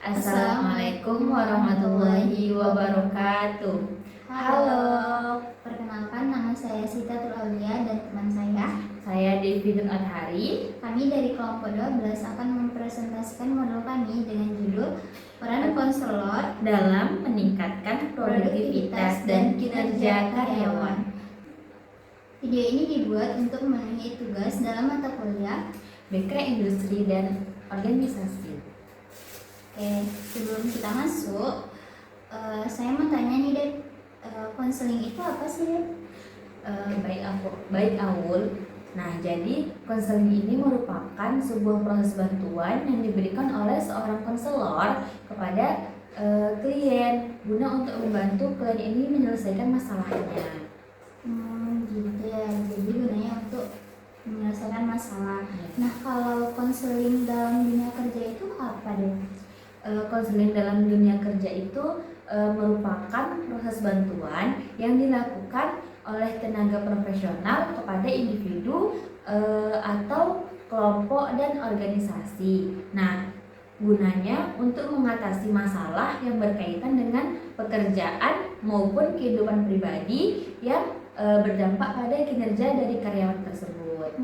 Assalamualaikum warahmatullahi wabarakatuh. Halo, perkenalkan nama saya Sita Aulia dan teman Saya Devi Nur Adhari. Kami dari kelompok 12 akan mempresentasikan modul kami dengan judul Peran Konselor dalam meningkatkan produktivitas dan kinerja karyawan. Video ini dibuat untuk memenuhi tugas dalam mata kuliah BK Industri dan Organisasi. Oke, sebelum kita masuk, saya mau tanya nih, Dek, konseling itu apa sih, Dek? Baik Aul. Nah, jadi konseling ini merupakan sebuah proses bantuan yang diberikan oleh seorang konselor kepada klien guna untuk membantu klien ini menyelesaikan masalahnya. Gitu ya. Jadi gunanya untuk menyelesaikan masalah. Nah, kalau konseling dalam dunia kerja itu apa, Dek? Konseling dalam dunia kerja itu merupakan proses bantuan yang dilakukan oleh tenaga profesional kepada individu atau kelompok dan organisasi. Nah, gunanya untuk mengatasi masalah yang berkaitan dengan pekerjaan maupun kehidupan pribadi yang berdampak pada kinerja dari karyawan tersebut.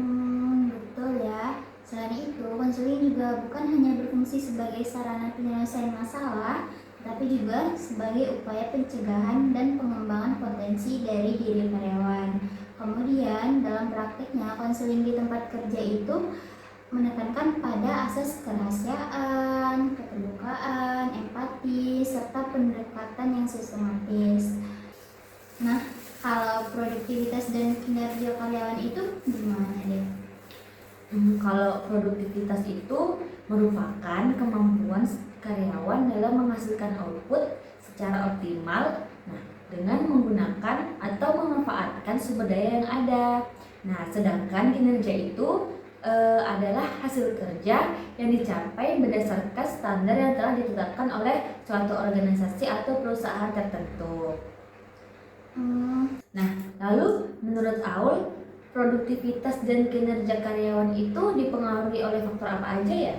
Betul ya. Selain itu, konseling juga bukan hanya berfungsi sebagai sarana penyelesaian masalah, tapi juga sebagai upaya pencegahan dan pengembangan potensi dari diri karyawan. Kemudian, dalam praktiknya, konseling di tempat kerja itu menekankan pada asas kerahasiaan, keterbukaan, empati, serta pendekatan yang sistematis. Nah, kalau produktivitas dan kinerja karyawan itu gimana deh? Kalau produktivitas itu merupakan kemampuan karyawan dalam menghasilkan output secara optimal, dengan menggunakan atau memanfaatkan sumber daya yang ada. Nah, sedangkan kinerja itu adalah hasil kerja yang dicapai berdasarkan standar yang telah ditetapkan oleh suatu organisasi atau perusahaan tertentu. Nah, lalu menurut Aul, produktivitas dan kinerja karyawan itu dipengaruhi oleh faktor apa aja ya?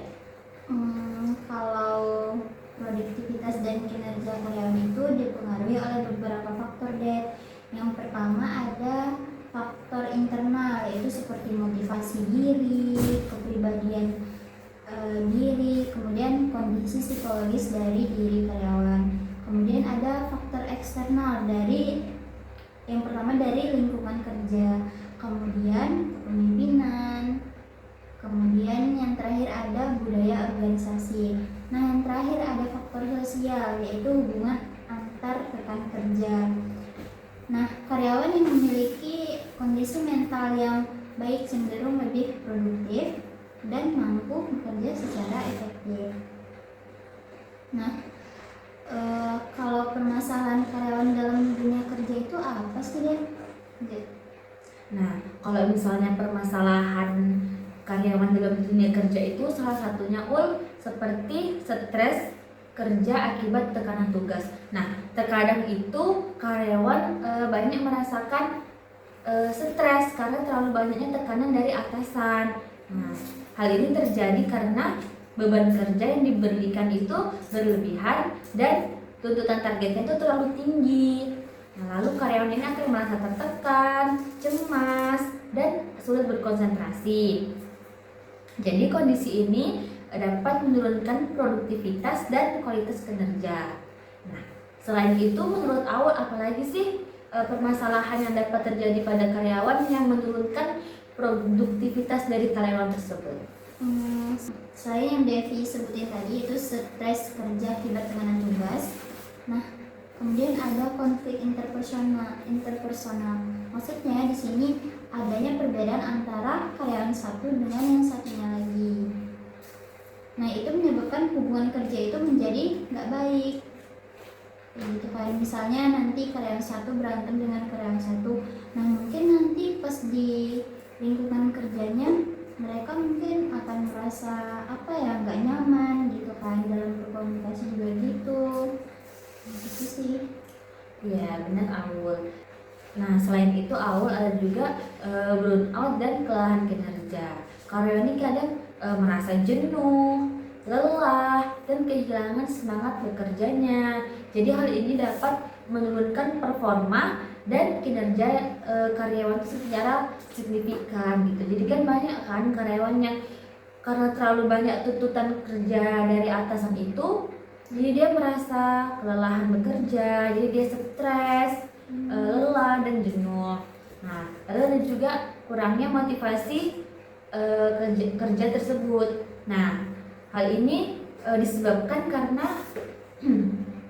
Kalau produktivitas dan kinerja karyawan itu dipengaruhi oleh beberapa faktor, Dek. Yang pertama ada faktor internal, yaitu seperti motivasi diri, kepribadian diri, kemudian kondisi psikologis dari diri karyawan. Kemudian ada faktor eksternal yang pertama dari lingkungan kerja, kemudian pemimpinan, kemudian yang terakhir ada budaya organisasi. Nah, yang terakhir ada faktor sosial, yaitu hubungan antar rekan kerja. Nah, karyawan yang memiliki kondisi mental yang baik cenderung lebih produktif dan mampu bekerja secara efektif. Nah, kalau permasalahan karyawan dalam dunia kerja itu apa sih, Dek? Nah, kalau misalnya permasalahan karyawan dalam dunia kerja itu salah satunya seperti stres kerja akibat tekanan tugas. Nah, terkadang itu karyawan banyak merasakan stres karena terlalu banyaknya tekanan dari atasan. Nah, hal ini terjadi karena beban kerja yang diberikan itu berlebihan dan tuntutan targetnya itu terlalu tinggi. Nah, lalu karyawan ini akan merasa tertekan, cemas, dan sulit berkonsentrasi. Jadi kondisi ini dapat menurunkan produktivitas dan kualitas kinerja. Nah, selain itu menurut Aul apalagi sih permasalahan yang dapat terjadi pada karyawan yang menurunkan produktivitas dari karyawan tersebut? Selain yang Devi sebutin tadi, itu stres kerja akibat tekanan tugas. Nah, kemudian ada konflik interpersonal. Maksudnya di sini adanya perbedaan antara karyawan satu dengan yang satunya lagi. Nah, itu menyebabkan hubungan kerja itu menjadi nggak baik. Gitu kan, misalnya nanti karyawan satu berantem dengan karyawan satu. Nah, mungkin nanti pas di lingkungan kerjanya mereka mungkin akan merasa nggak nyaman gitu kan, dalam berkomunikasi juga gitu sih. Ya, benar Aul. Nah, selain itu Aul ada juga burnout dan kelelahan kinerja. Karyawan ini kadang merasa jenuh, lelah, dan kehilangan semangat bekerjanya. Jadi hal ini dapat menurunkan performa dan kinerja karyawan itu secara signifikan gitu. Jadi kan banyak kan karyawan yang karena terlalu banyak tuntutan kerja dari atasan itu, jadi dia merasa kelelahan bekerja, jadi dia stres, lelah dan jenuh. Nah, lalu ada juga kurangnya motivasi kerja tersebut. Nah, hal ini disebabkan karena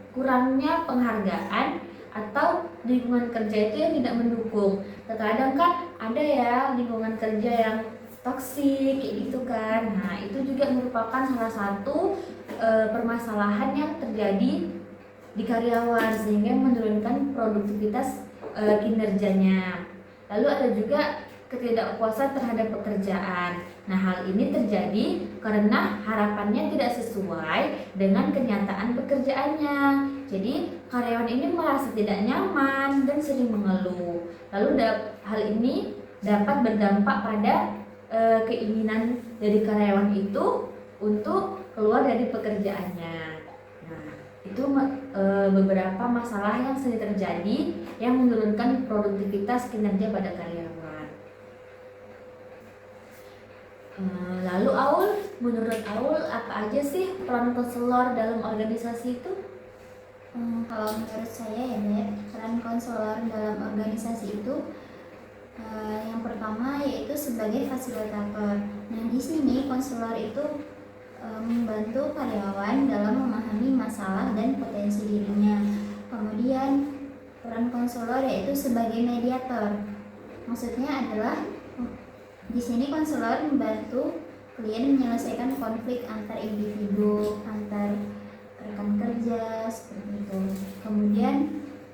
kurangnya penghargaan atau lingkungan kerja itu yang tidak mendukung. Terkadang kan ada ya lingkungan kerja yang toksik kayak gitu kan. Nah, itu juga merupakan salah satu permasalahan yang terjadi di karyawan sehingga menurunkan produktivitas kinerjanya. Lalu ada juga ketidakpuasan terhadap pekerjaan. Nah, hal ini terjadi karena harapannya tidak sesuai dengan kenyataan pekerjaannya. Jadi, karyawan ini merasa tidak nyaman dan sering mengeluh. Lalu hal ini dapat berdampak pada keinginan dari karyawan itu untuk keluar dari pekerjaannya. Nah, itu beberapa masalah yang sering terjadi yang menurunkan produktivitas kinerja pada karyawan. Lalu Aul, menurut Aul apa aja sih peran konselor dalam organisasi itu? Kalau menurut saya ya Dek, peran konselor dalam organisasi itu yang pertama yaitu sebagai fasilitator. Nah, di sini konselor itu membantu karyawan dalam memahami masalah dan potensi dirinya. Kemudian peran konselor yaitu sebagai mediator. Maksudnya adalah di sini konselor membantu klien menyelesaikan konflik antar individu, antar rekan kerja seperti itu. Kemudian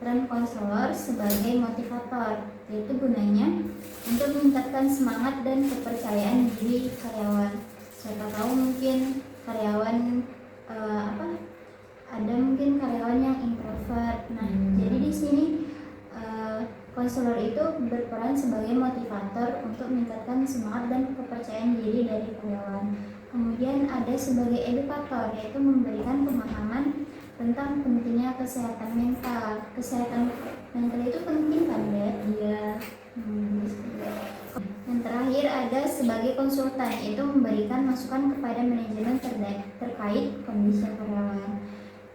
peran konselor sebagai motivator, yaitu gunanya untuk meningkatkan semangat dan kepercayaan diri karyawan. Siapa tahu mungkin karyawan ada mungkin karyawan yang introvert. Nah, jadi di sini konselor itu berperan sebagai motivator untuk meningkatkan semangat dan kepercayaan diri dari karyawan. Kemudian ada sebagai edukator, yaitu memberikan pemahaman tentang pentingnya kesehatan mental. Kesehatan mental itu penting kan, Dek? Iya. Yang terakhir ada sebagai konsultan, yaitu memberikan masukan kepada manajemen terkait kondisi karyawan.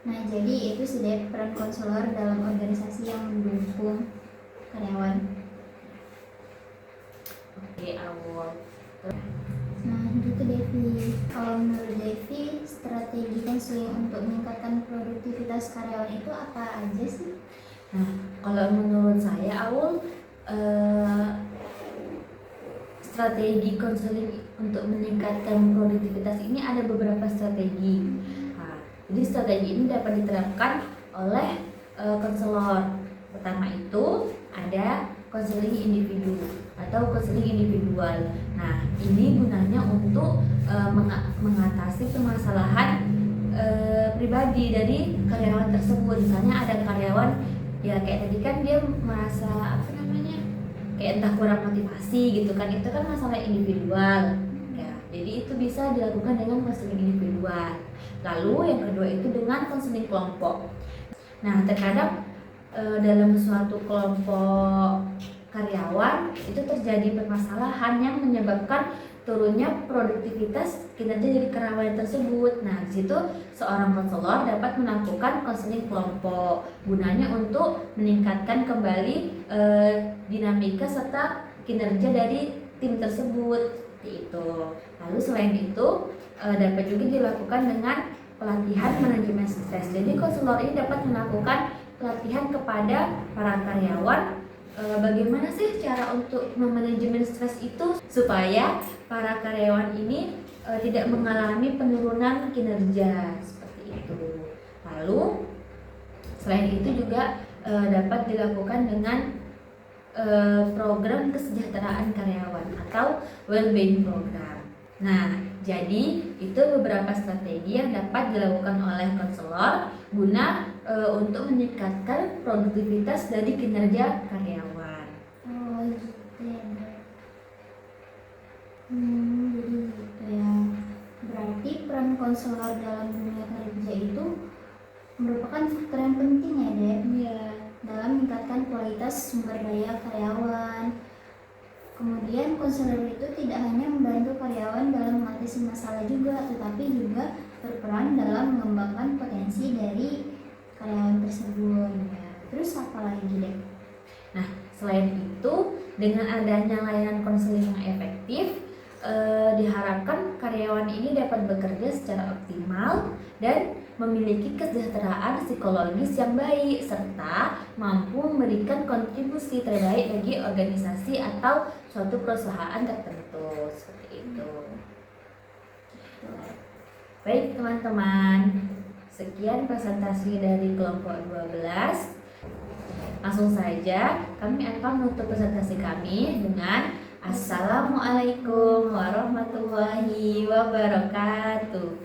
Nah, jadi itu sudah peran konselor dalam organisasi yang mendukung karyawan. Oke, Aul. Nah, gitu Devi. Kalau menurut Devi, strategi konseling untuk meningkatkan produktivitas karyawan itu apa aja sih? Nah, kalau menurut saya Aul, strategi konseling untuk meningkatkan produktivitas ini ada beberapa strategi. Nah, jadi strategi ini dapat diterapkan oleh konselor. Pertama itu ada konseling individu atau konseling individual. Nah, ini gunanya untuk mengatasi permasalahan pribadi dari karyawan tersebut. Misalnya ada karyawan ya kayak tadi kan dia merasa kayak entah kurang motivasi gitu kan, itu kan masalah individual ya. Jadi itu bisa dilakukan dengan konseling individual. Lalu yang kedua itu dengan konseling kelompok. Nah, terkadang dalam suatu kelompok karyawan itu terjadi permasalahan yang menyebabkan turunnya produktivitas kinerja dari karyawan tersebut. Nah, di situ seorang konselor dapat melakukan konseling kelompok gunanya untuk meningkatkan kembali dinamika serta kinerja dari tim tersebut seperti itu. Lalu selain itu dapat juga dilakukan dengan pelatihan manajemen stres. Jadi konselor ini dapat melakukan pelatihan kepada para karyawan bagaimana sih cara untuk memanajemen stres itu supaya para karyawan ini tidak mengalami penurunan kinerja seperti itu. Lalu selain itu juga dapat dilakukan dengan program kesejahteraan karyawan atau well-being program. Nah, jadi itu beberapa strategi yang dapat dilakukan oleh konselor guna untuk meningkatkan produktivitas dari kinerja karyawan. Oh gitu ya. Jadi gitu ya. Berarti peran peran konselor dalam dunia kerja itu merupakan faktor yang penting ya, Dek, Iya. dalam meningkatkan kualitas sumber daya karyawan. Kemudian konselor itu tidak hanya membantu karyawan dalam mengatasi masalah juga, tetapi juga berperan dalam mengembangkan potensi dari karyawan tersebut. Ya. Terus apa lagi, Dek? Nah, selain itu, dengan adanya layanan konseling yang efektif, diharapkan karyawan ini dapat bekerja secara optimal dan memiliki kesejahteraan psikologis yang baik serta mampu memberikan kontribusi terbaik bagi organisasi atau suatu perusahaan tertentu. Seperti itu. Baik teman-teman, sekian presentasi dari kelompok 12. Langsung saja kami akan menutup presentasi kami dengan Assalamualaikum warahmatullahi wabarakatuh.